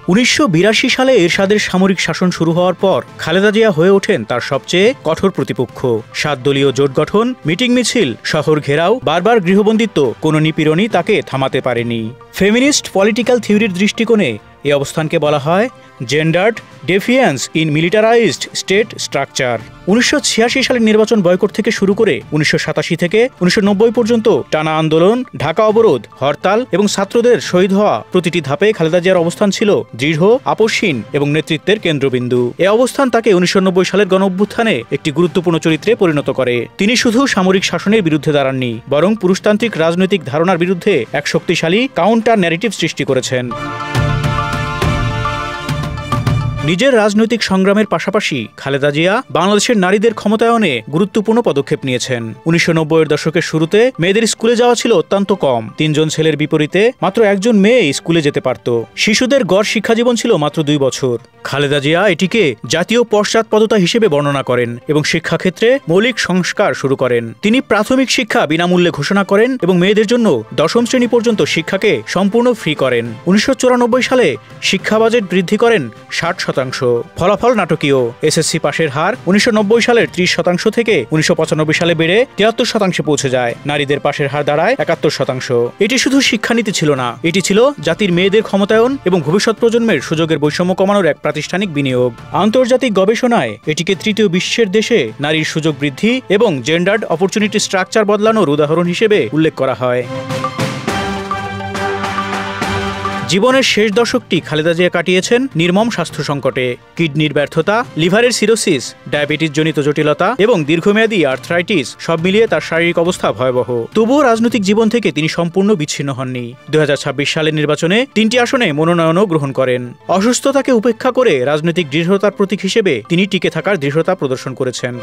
1982 সালে এরশাদের সামরিক শাসন শুরু হওয়ার পর খালেদা জিয়া হয়ে ওঠেন তার সবচেয়ে কঠোর প্রতিপক্ষ। 7 দলীয় জোট গঠন, মিটিং মিছিল, শহর ঘেরাও, বারবার গৃহবন্দিত্ব, কোনো নিপীড়নই তাকে থামাতে পারেনি। ফেমিনিস্ট পলিটিক্যাল থিওরির দৃষ্টিকোণে এই অবস্থানকে বলা হয় জেন্ডার্ড ডেফিয়েন্স ইন মিলিটারাইজড স্টেট স্ট্রাকচার। 1986 সালের নির্বাচন বয়কট থেকে শুরু করে 1987 থেকে 1990 পর্যন্ত টানা আন্দোলন, ঢাকা অবরোধ, হরতাল এবং ছাত্রদের শহীদ হওয়া প্রতিটি ধাপে খালেদা জিয়ার অবস্থান ছিল দৃঢ়, আপোষহীন এবং নেতৃত্বের কেন্দ্রবিন্দু। এই অবস্থান তাকে 1990 সালের গণঅভ্যুত্থানে একটি গুরুত্বপূর্ণ চরিত্রে পরিণত করে। তিনি শুধু সামরিক শাসনের বিরুদ্ধে দাঁড়াননি, বরং পুরুষতান্ত্রিক রাজনৈতিক ধারণার বিরুদ্ধে এক শক্তিশালী কাউন্টার ন্যারেটিভ সৃষ্টি করেছেন। নিজের রাজনৈতিক সংগ্রামের পাশাপাশি খালেদা জিয়া বাংলাদেশের নারীদের ক্ষমতায়নে গুরুত্বপূর্ণ পদক্ষেপ নিয়েছেন। 1990-এর দশকের শুরুতে মেয়েদের স্কুলে যাওয়া ছিল অত্যন্ত কম। 3 জন ছেলের বিপরীতে মাত্র 1 জন মেয়ে স্কুলে যেতে পারত। শিশুদের গড় শিক্ষাজীবন ছিল মাত্র 2 বছর। খালেদা জিয়া এটিকে জাতীয় পশ্চাৎপদতা হিসেবে বর্ণনা করেন এবং শিক্ষাক্ষেত্রে মৌলিক সংস্কার শুরু করেন। তিনি প্রাথমিক শিক্ষা বিনামূল্যে ঘোষণা করেন এবং মেয়েদের জন্য 10ম শ্রেণী পর্যন্ত শিক্ষাকে সম্পূর্ণ ফ্রি করেন। 1994 সালে শিক্ষা বাজেট বৃদ্ধি করেন 60%। ফলাফল নাটকীয়। এসএসসি পাশের হার 1990 সালের 30% থেকে 1995 সালে বেড়ে 73% পৌঁছে যায়। নারীদের পাশের হার দাঁড়ায় 71%। এটি শুধু শিক্ষানীতি ছিল না, এটি ছিল জাতির মেয়েদের ক্ষমতায়ন এবং ভবিষ্যৎ প্রজন্মের সুযোগের বৈষম্য কমানোর এক প্রাতিষ্ঠানিক বিনিয়োগ। আন্তর্জাতিক গবেষণায় এটিকে তৃতীয় বিশ্বের দেশে নারীর সুযোগ বৃদ্ধি এবং জেন্ডার্ড অপরচুনিটি স্ট্রাকচার বদলানোর উদাহরণ হিসেবে উল্লেখ করা হয়। জীবনের শেষ দশকটি খালেদা জিয়া কাটিয়েছেন নির্মম স্বাস্থ্য সংকটে। কিডনির ব্যর্থতা, লিভারের সিরোসিস, ডায়াবেটিস জনিত জটিলতা এবং দীর্ঘমেয়াদী আর্থ্রাইটিস সব মিলিয়ে তার শারীরিক অবস্থা ভয়াবহ। তবুও রাজনৈতিক জীবন থেকে তিনি সম্পূর্ণ বিচ্ছিন্ন হননি। 2026 সালের নির্বাচনে 3টি আসনে মনোনয়নও গ্রহণ করেন। অসুস্থতাকে উপেক্ষা করে রাজনৈতিক দৃঢ়তার প্রতীক হিসেবে তিনি টিকে থাকার দৃঢ়তা প্রদর্শন করেছেন।